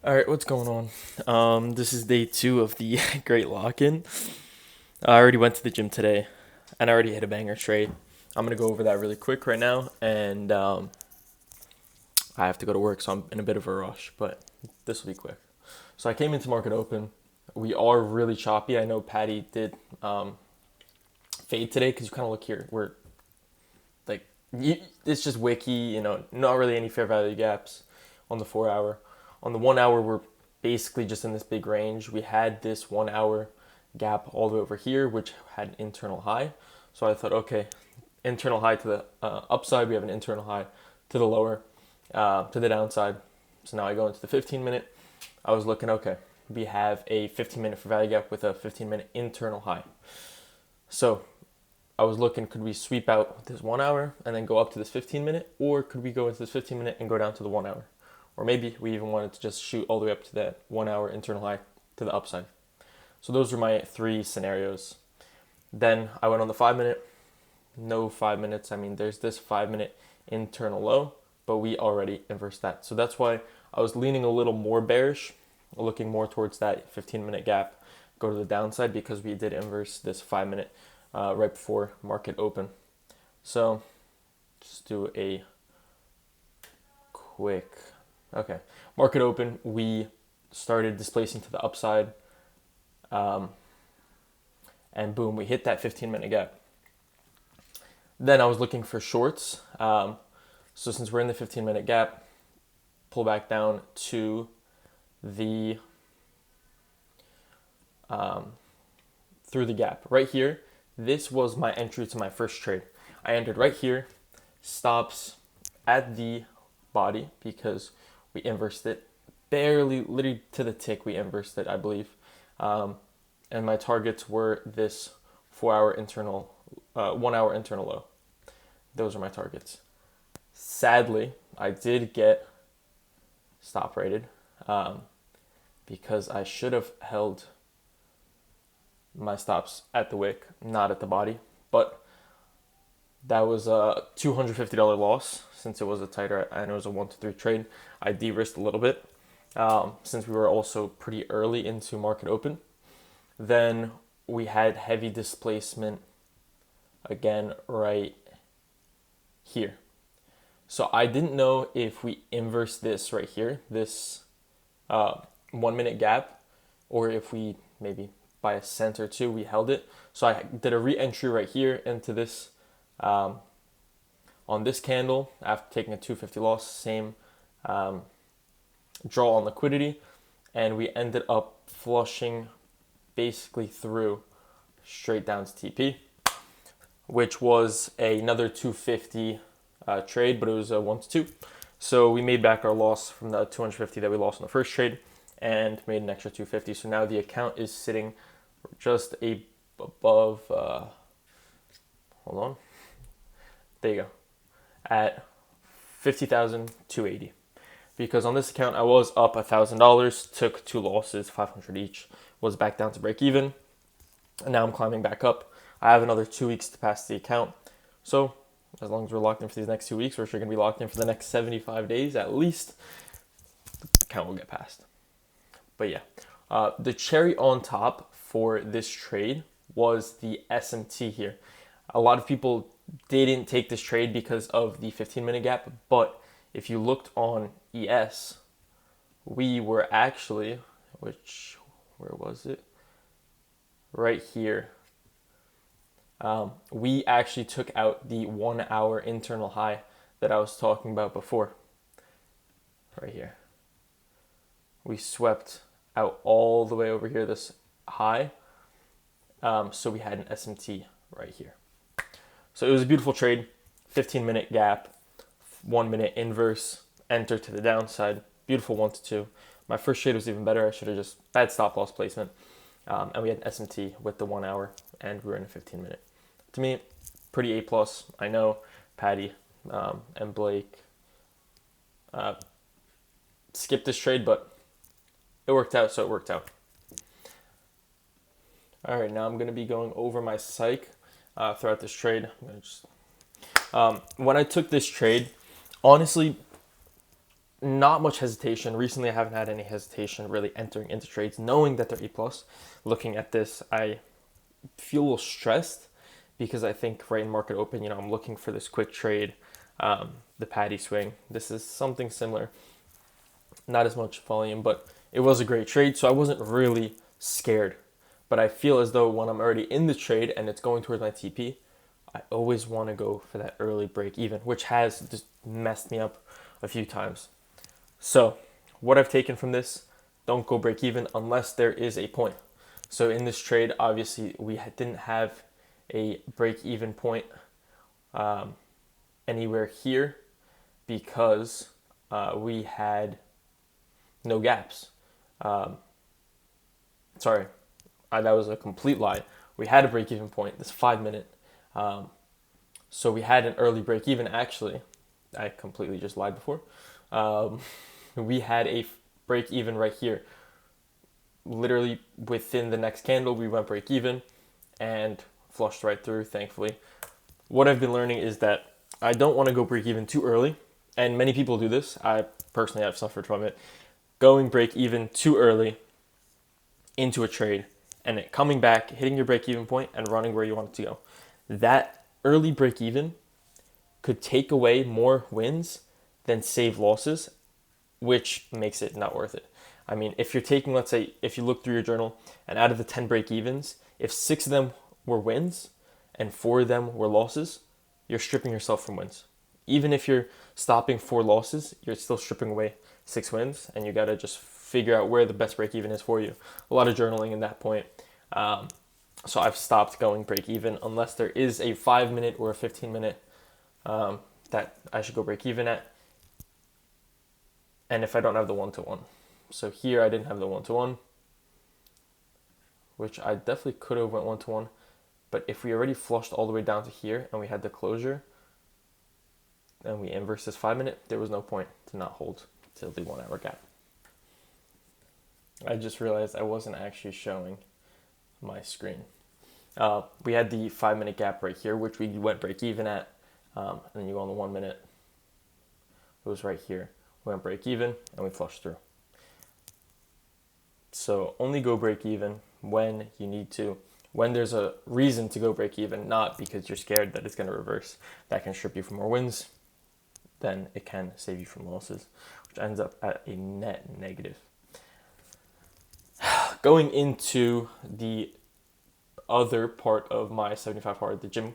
All right, what's going on? This is day two of the great lock-in. I already went to the gym today, and I already hit a banger trade. I'm gonna go over that really quick right now, and I have to go to work, so I'm in a bit of a rush, but this will be quick. So I came into market open. We are really choppy. I know Patty did fade today because you kind of look here. We're like, it's just wiki, not really any fair value gaps on the 4 hour. On the 1 hour, we're basically just in this big range. We had this 1 hour gap all the way over here, which had an internal high. So I thought, okay, internal high to the upside, we have an internal high to the lower, to the downside. So now I go into the 15 minute. I was looking, okay, we have a 15 minute for value gap with a 15 minute internal high. So I was looking, could we sweep out this 1 hour and then go up to this 15 minute, or could we go into this 15 minute and go down to the 1 hour? Or maybe we even wanted to just shoot all the way up to that 1 hour internal high to the upside. So those were my three scenarios. Then I went on the 5 minute. No 5 minutes. I mean, there's this 5 minute internal low, but we already inversed that. So that's why I was leaning a little more bearish, looking more towards that 15 minute gap, go to the downside, because we did inverse this 5 minute right before market open. So just do a quick, okay, market open, we started displacing to the upside, and boom, we hit that 15 minute gap. Then I was looking for shorts. So since we're in the 15 minute gap, pull back down to the through the gap right here. This was my entry to my first trade. I entered right here, stops at the body because we inversed it barely, literally to the tick. We inversed it, I believe, and my targets were this 4 hour internal, 1 hour internal low. Those are my targets. Sadly, I did get stop rated, because I should have held my stops at the wick, not at the body. But that was a $250 loss since it was a tighter and it was a 1 to 3 trade. I de-risked a little bit, since we were also pretty early into market open. Then we had heavy displacement again right here. So I didn't know if we inverse this right here, this 1 minute gap, or if we maybe by a cent or two we held it. So I did a re-entry right here into this, on this candle after taking a 250 loss, same draw on liquidity, and we ended up flushing basically through straight down to TP, which was another 250 trade, but it was a 1 to 2. So we made back our loss from the 250 that we lost in the first trade and made an extra 250. So now the account is sitting just above, hold on, there you go, at 50,280. Because on this account I was up $1,000, took two losses, 500 each, was back down to break even, and now I'm climbing back up. I have another 2 weeks to pass the account, so as long as we're locked in for these next 2 weeks, we're sure going to be locked in for the next 75 days at least, the account will get passed. But yeah, the cherry on top for this trade was the SMT here. A lot of people didn't take this trade because of the 15-minute gap, but if you looked on ES, we were actually, where was it? Right here. We actually took out the 1 hour internal high that I was talking about before. Right here. We swept out all the way over here, this high. So we had an SMT right here. So it was a beautiful trade. 15-minute gap, 1 minute inverse, enter to the downside. Beautiful 1 to 2. My first trade was even better. I should have just bad stop loss placement. And we had an SMT with the 1 hour, and we were in a 15-minute. To me, pretty A plus. I know Patty and Blake skipped this trade, but it worked out, so it worked out. All right, now I'm going to be going over my psych throughout this trade. When I took this trade, honestly, not much hesitation. Recently, I haven't had any hesitation really entering into trades, knowing that they're A plus. Looking at this, I feel a little stressed because I think right in market open, I'm looking for this quick trade, the patty swing. This is something similar, not as much volume, but it was a great trade, so I wasn't really scared. But I feel as though when I'm already in the trade and it's going towards my TP, I always want to go for that early break even, which has just messed me up a few times. So, what I've taken from this, don't go break even unless there is a point. So in this trade, obviously, we didn't have a break even point anywhere here because we had no gaps. Sorry, that was a complete lie. We had a break even point, this 5 minute. So we had an early break even actually. I completely just lied before. We had a break even right here. Literally within the next candle, we went break even and flushed right through, thankfully. What I've been learning is that I don't want to go break even too early, and many people do this. I personally have suffered from it. Going break even too early into a trade and it coming back, hitting your break even point and running where you want it to go. That early break even could take away more wins than save losses, which makes it not worth it. I mean, if you're taking, let's say, if you look through your journal and out of the 10 break evens, if 6 of them were wins and 4 of them were losses, you're stripping yourself from wins. Even if you're stopping 4 losses, you're still stripping away 6 wins, and you got to just figure out where the best break even is for you. A lot of journaling in that point. So I've stopped going break even unless there is a 5 minute or a 15 minute that I should go break even at. And if I don't have the one-to-one. So here I didn't have the one-to-one, which I definitely could have went one-to-one. But if we already flushed all the way down to here and we had the closure and we inverse this 5 minute, there was no point to not hold till the 1 hour gap. I just realized I wasn't actually showing my screen. We had the 5 minute gap right here, which we went break even at. And then you go on the 1 minute. It was right here. We went break even and we flushed through. So only go break even when you need to. When there's a reason to go break even, not because you're scared that it's going to reverse. That can strip you from more wins. Then it can save you from losses, which ends up at a net negative. Going into the other part of my 75 hard, the gym,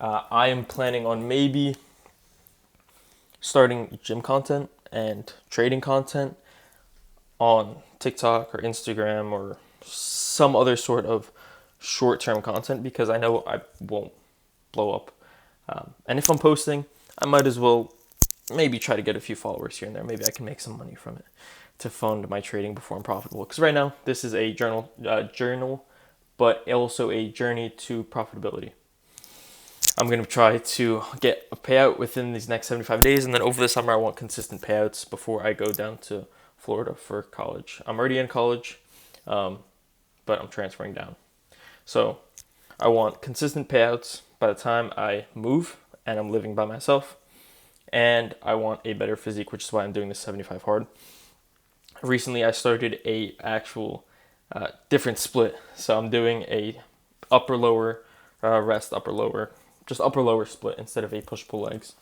I am planning on maybe starting gym content and trading content on TikTok or Instagram or some other sort of short-term content because I know I won't blow up. And if I'm posting, I might as well maybe try to get a few followers here and there. Maybe I can make some money from it to fund my trading before I'm profitable. Because right now, this is a journal, but also a journey to profitability. I'm going to try to get a payout within these next 75 days. And then over the summer, I want consistent payouts before I go down to Florida for college. I'm already in college, but I'm transferring down. So I want consistent payouts by the time I move and I'm living by myself. And I want a better physique, which is why I'm doing this 75 hard. Recently, I started a actual different split. So I'm doing a upper lower rest, upper lower, just upper lower split instead of a push pull legs.